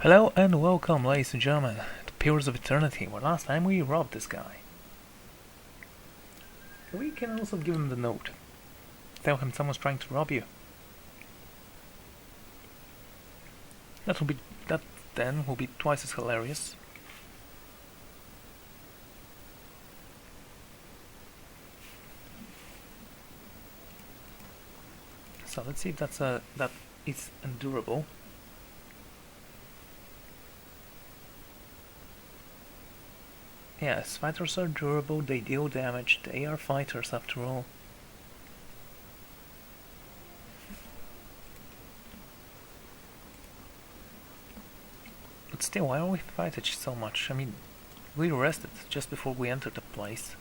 Hello and welcome, ladies and gentlemen, to Pillars of Eternity, where last time we robbed this guy. We can also give him the note. Tell him someone's trying to rob you. That then will be twice as hilarious. So let's see if that is endurable. Yes, fighters are durable, they deal damage, they are fighters after all. But still, why are we fighting so much? I mean, we rested just before we entered the place.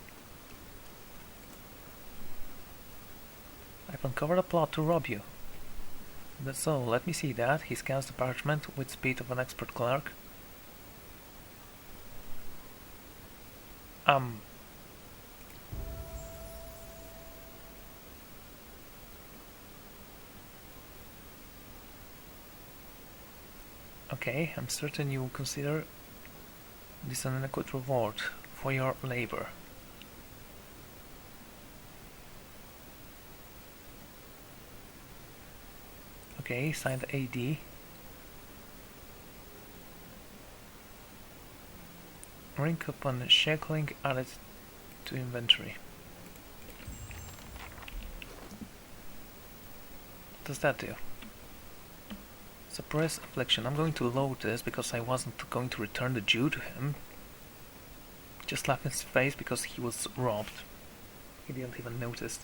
I've uncovered a plot to rob you. So, let me see that. He scans the parchment with speed of an expert clerk. Okay, I'm certain you will consider this an adequate reward for your labor. Okay, signed AD. Ring upon shackling added to inventory. What does that do? Suppress affliction. I'm going to load this because I wasn't going to return the Jew to him. Just slapped his face because he was robbed. He didn't even notice.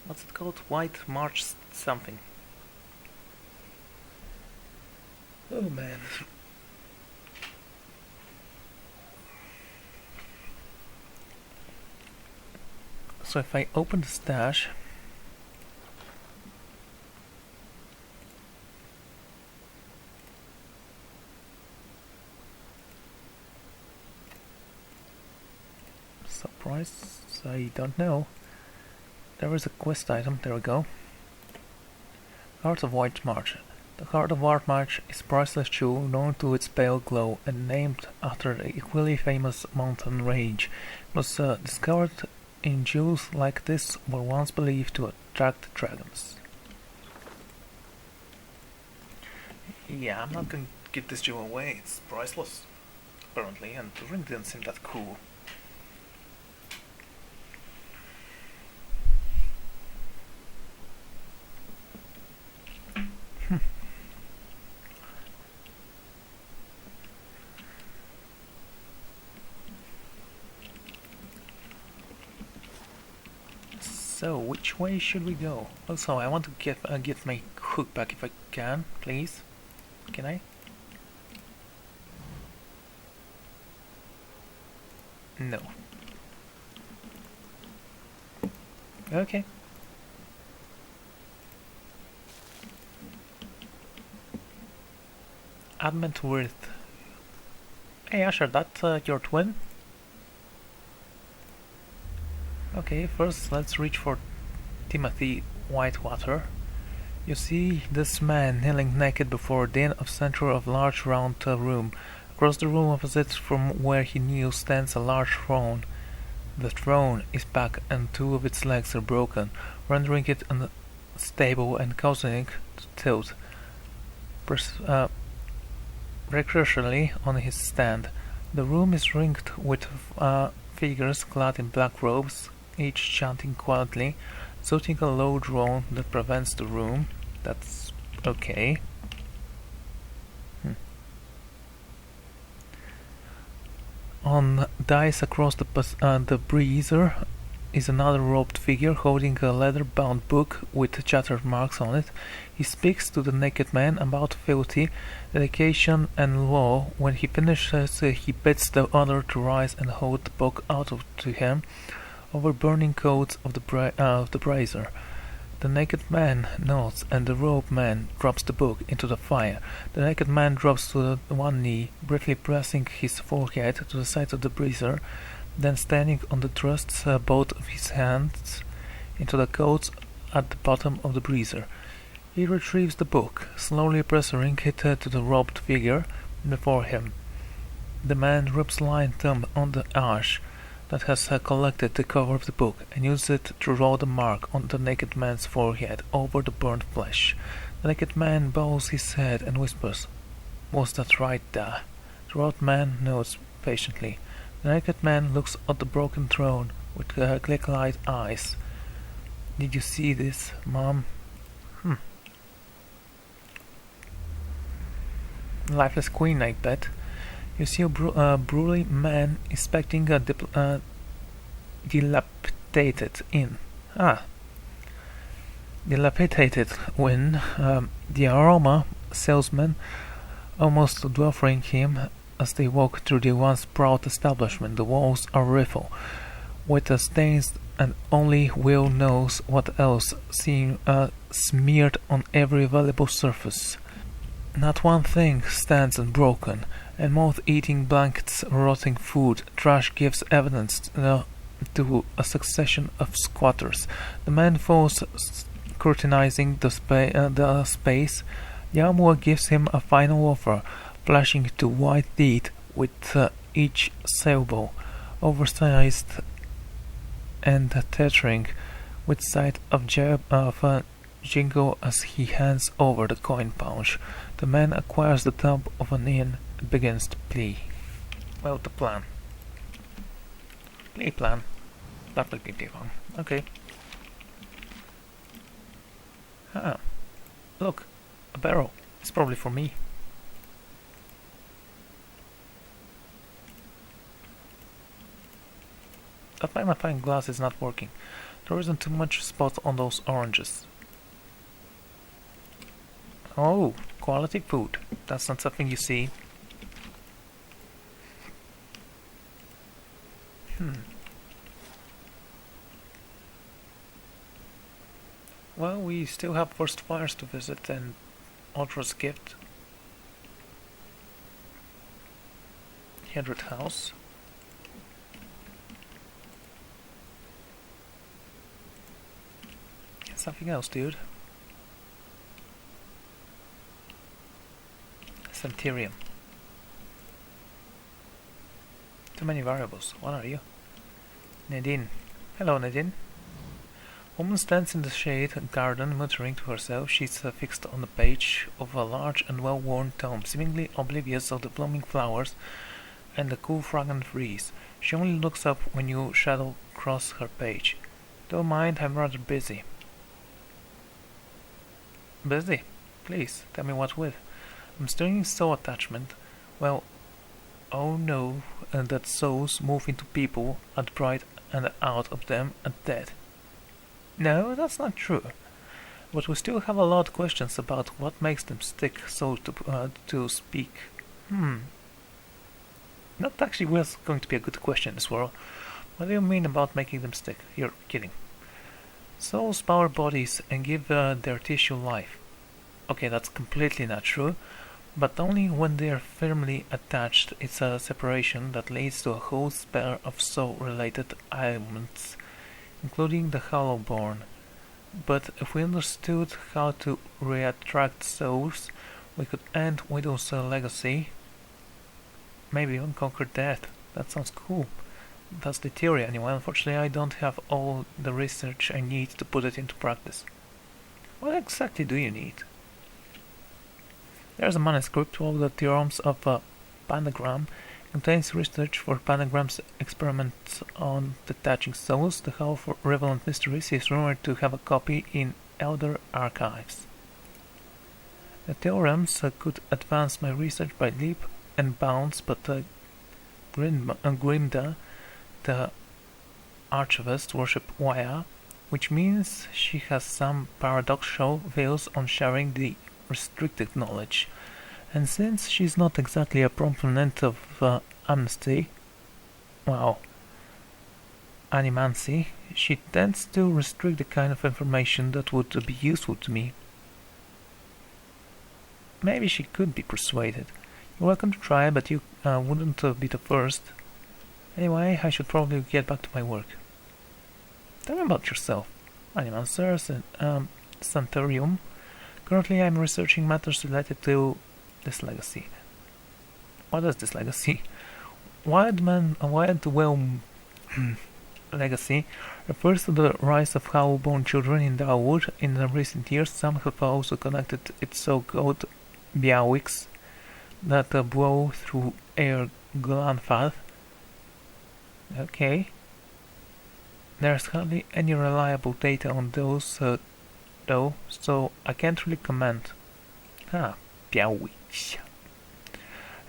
What's it called? White March something. Oh man. So if I open the stash, surprise, I don't know. There is a quest item, there we go. Heart of White March. The Heart of White March is a priceless jewel known to its pale glow and named after the equally famous mountain range. It was discovered in jewels like this were once believed to attract dragons. Yeah, I'm not going to give this jewel away, it's priceless, apparently, and the ring didn't seem that cool. So, which way should we go? Also, I want to get my hook back if I can, please. Can I? No. Okay. Advent Worth. Hey Asher, that's your twin? Okay, first let's reach for Timothy Whitewater. You see this man kneeling naked before a den of center of large round room. Across the room opposite from where he kneels stands a large throne. The throne is back and two of its legs are broken, rendering it unstable and causing it to tilt recurrently on his stand. The room is ringed with figures clad in black robes, each chanting quietly, shouting a low drone that prevents the room. That's okay. On dice across the brazier is another robed figure holding a leather-bound book with chattered marks on it. He speaks to the naked man about fealty, dedication, and law. When he finishes, he bids the other to rise and hold the book out to him over burning coals of the brazier. The naked man nods, and the robed man drops the book into the fire. The naked man drops to one knee, briefly pressing his forehead to the side of the brazier, then standing on the thrusts both of his hands into the coals at the bottom of the brazier. He retrieves the book, slowly pressing it to the robed figure before him. The man rubs a lion thumb on the ash that has collected the cover of the book and uses it to draw the mark on the naked man's forehead over the burnt flesh. The naked man bows his head and whispers, "Was that right, Da?" The robed man nods patiently. The naked man looks at the broken throne with click-eyed eyes. "Did you see this, Mom?" Lifeless queen, I bet. You see a burly man inspecting a dilapidated inn. Dilapidated inn. The aroma salesman almost dwarfing him as they walk through the once proud establishment. The walls are riffled with stains, and only Will knows what else seem smeared on every available surface. Not one thing stands unbroken, and moth-eating blankets, rotting food, trash gives evidence to a succession of squatters. The man falls scrutinizing the space. Yamua gives him a final offer, flashing to white teeth with each syllable, oversized and teetering with sight of jingle as he hands over the coin pouch. The man acquires the top of an inn and begins to plea. Well, the plan. Plea plan. That will be the one. Okay. Look, a barrel. It's probably for me. That magnifying glass is not working. There isn't too much spot on those oranges. Oh, quality food. That's not something you see. Well, we still have forest fires to visit and Audra's gift. Hedred House. Something else, dude. Santerium. Too many variables. What are you? Nadine. Hello, Nadine. Woman stands in the shade garden, muttering to herself. She's fixed on the page of a large and well-worn tome, seemingly oblivious of the blooming flowers and the cool fragrant breeze. She only looks up when you shadow cross her page. Don't mind, I'm rather busy. Busy? Please, tell me what with. I'm studying soul attachment. Well, oh no, and that souls move into people, at bright and out of them at death. No, that's not true. But we still have a lot of questions about what makes them stick, so to speak. That actually was going to be a good question as well. What do you mean about making them stick? You're kidding. Souls power bodies and give their tissue life. Okay, that's completely not true, but only when they are firmly attached. It's a separation that leads to a whole sphere of soul-related ailments, including the hollow-born. But if we understood how to reattract souls, we could end Widow's legacy. Maybe even conquer death. That sounds cool. That's the theory anyway. Unfortunately, I don't have all the research I need to put it into practice. What exactly do you need? There's a manuscript of the theorems of a panagram. It contains research for panagrams, experiments on detaching souls. The Hall for Relevant Mysteries is rumored to have a copy in Elder Archives. The theorems could advance my research by leap and bounds, but Grimda, the archivist, worship Waya, which means she has some paradoxical views on sharing the restricted knowledge, and since she's not exactly a proponent of amnesty, animancy, she tends to restrict the kind of information that would be useful to me. Maybe she could be persuaded. You're welcome to try, but you wouldn't be the first. Anyway, I should probably get back to my work. Tell me about yourself. Animancers and Santorium. Currently I'm researching matters related to this legacy. What is this legacy? Wild Whelm legacy refers to the rise of howl-born children in Darwood. In the recent years, some have also connected its so-called Biawiks that blow through air Glanfath. Okay. There's hardly any reliable data on those, though, so I can't really comment. Biawiks.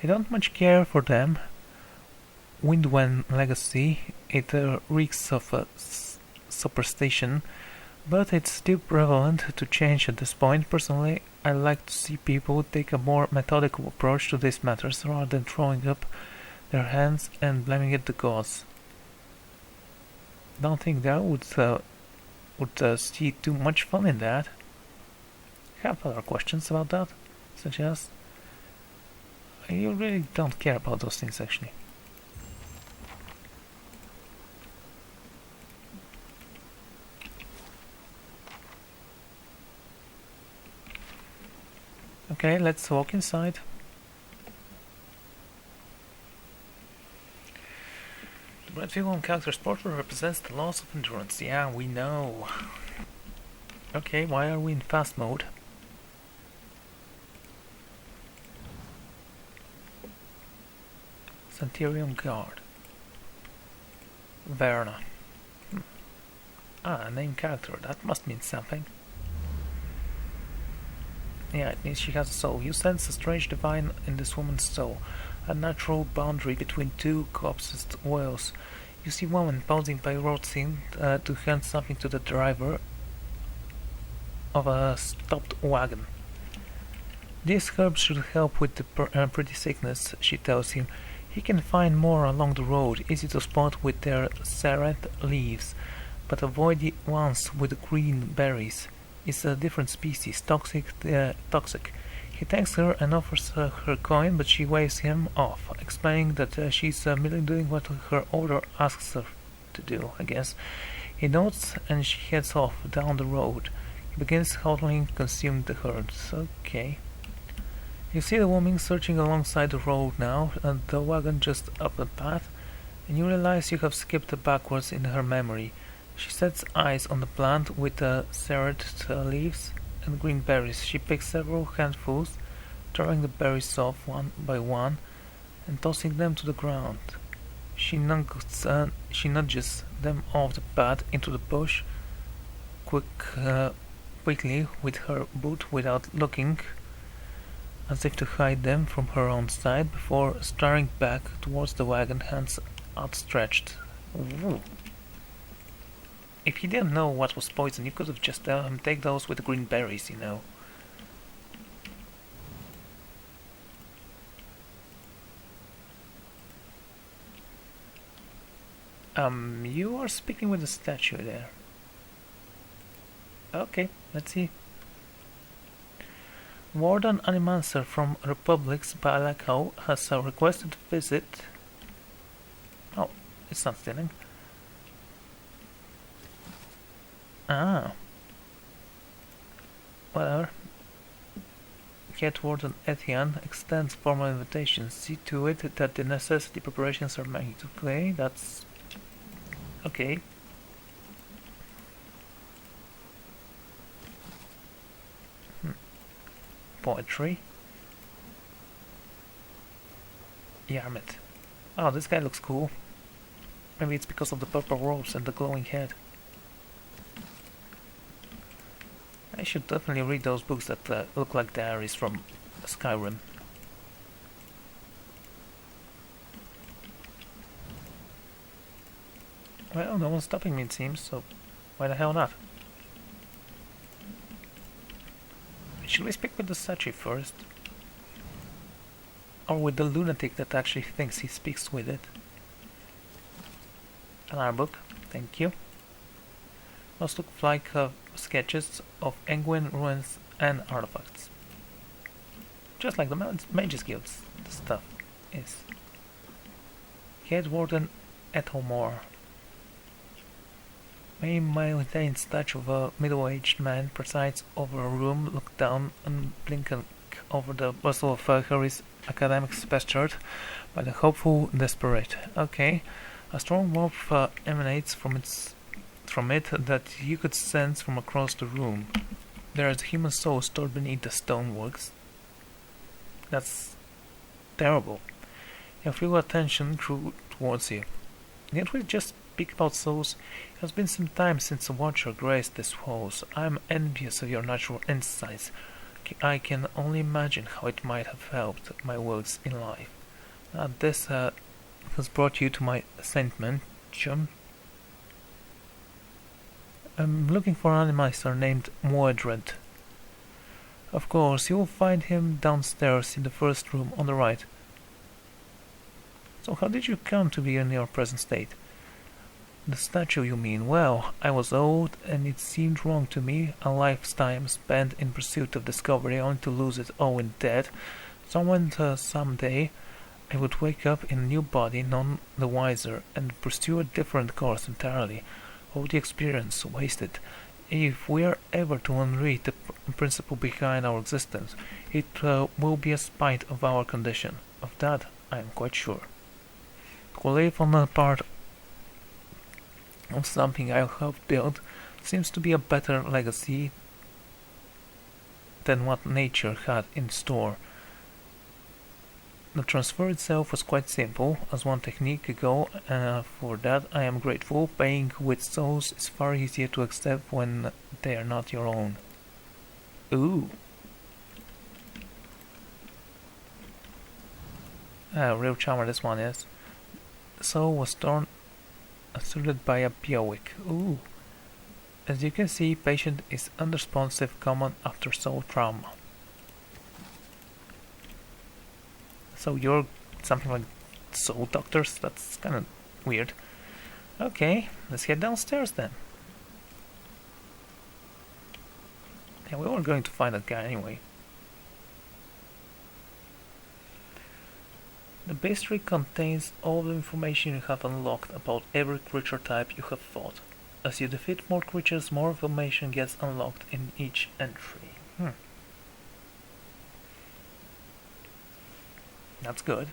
I don't much care for them. Windwen legacy, it reeks of superstition, but it's still prevalent to change at this point. Personally, I like to see people take a more methodical approach to these matters rather than throwing up their hands and blaming it the gods. Don't think there would see too much fun in that. Have other questions about that? Such as... You really don't care about those things, actually. Okay, let's walk inside. The red figure on character's portrait represents the loss of endurance. Yeah, we know. Okay, why are we in fast mode? Centurion Guard. Verna. A name character. That must mean something. Yeah, it means she has a soul. You sense a strange divine in this woman's soul. A natural boundary between two coopposite worlds. You see woman posing by road scene to hand something to the driver of a stopped wagon. These herbs should help with the pretty sickness, she tells him. He can find more along the road, easy to spot with their serrate leaves, but avoid the ones with green berries. It's a different species, toxic. He thanks her and offers her coin, but she waves him off, explaining that she's merely doing what her order asks her to do, I guess. He nods and she heads off down the road. He begins howling, consuming the herds. Okay. You see the woman searching alongside the road now, and the wagon just up the path, and you realize you have skipped backwards in her memory. She sets eyes on the plant with the serrate leaves and green berries. She picks several handfuls, throwing the berries off one by one and tossing them to the ground. She nudges them off the path into the bush quickly with her boot without looking, as if to hide them from her own sight, before staring back towards the wagon, hands outstretched. Ooh. If you didn't know what was poison, you could have just take those with the green berries, you know. You are speaking with the statue there. Okay, let's see. Warden Animancer from Republic's Balakau has requested a visit. Oh, it's not stealing. Ah. Whatever. Yet Warden Etienne extends formal invitations. See to it that the necessity preparations are made. Okay, that's... okay. Poetry. Yarmouth. Oh, this guy looks cool. Maybe it's because of the purple robes and the glowing head. I should definitely read those books that look like diaries from Skyrim. Well, no one's stopping me, it seems, so why the hell not? Should we speak with the statue first? Or with the lunatic that actually thinks he speaks with it? An art book, thank you. Must look like sketches of Engwyn ruins and artifacts. Just like the Mages Guild's stuff is. Head Warden Ethelmore. A maintained statue of a middle-aged man presides over a room, looked down unblinking over the bustle of Harry's academics pestered by the hopeful desperate. Okay, a strong warmth emanates from it that you could sense from across the room. There is a human soul stored beneath the stoneworks. That's terrible. You feel attention drew towards you. Didn't we just speak about souls? It has been some time since a watcher graced these halls. I am envious of your natural insights. I can only imagine how it might have helped my works in life. This has brought you to my assignment, chum. I'm looking for an animator named Mordred. Of course, you will find him downstairs in the first room on the right. So how did you come to be in your present state? The statue, you mean? Well, I was old, and it seemed wrong to me, a lifetime spent in pursuit of discovery only to lose it all in death. So I went someday I would wake up in a new body, none the wiser, and pursue a different course entirely. All the experience wasted. If we are ever to unread the principle behind our existence, it will be a spite of our condition. Of that I am quite sure. To live on a part of something I helped build seems to be a better legacy than what nature had in store. The transfer itself was quite simple, as one technique ago. For that I am grateful. Paying with souls is far easier to accept when they are not your own. Ooh. Real charmer this one is. The soul was torn, assaulted by a Biowick. Ooh. As you can see, patient is unresponsive, common after soul trauma. So you're something like soul doctors? That's kind of weird. Okay, let's head downstairs then. Yeah, we were going to find that guy anyway. The bestiary contains all the information you have unlocked about every creature type you have fought. As you defeat more creatures, more information gets unlocked in each entry. That's good.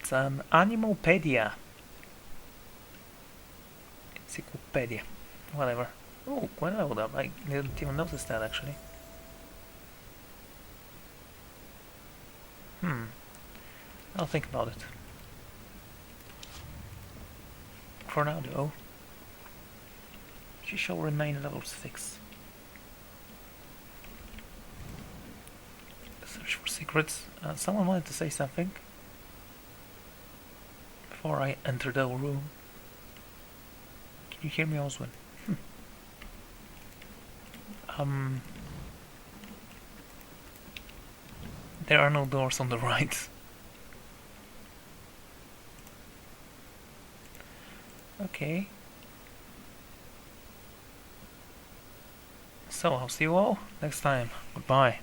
It's an Animalpedia. Encyclopedia. Whatever. Oh, quite leveled up. I didn't even notice that actually. I'll think about it. For now though, she shall remain level 6. Search for secrets. Someone wanted to say something before I enter the room. Can you hear me, Oswin? There are no doors on the right. Okay. So I'll see you all next time. Goodbye.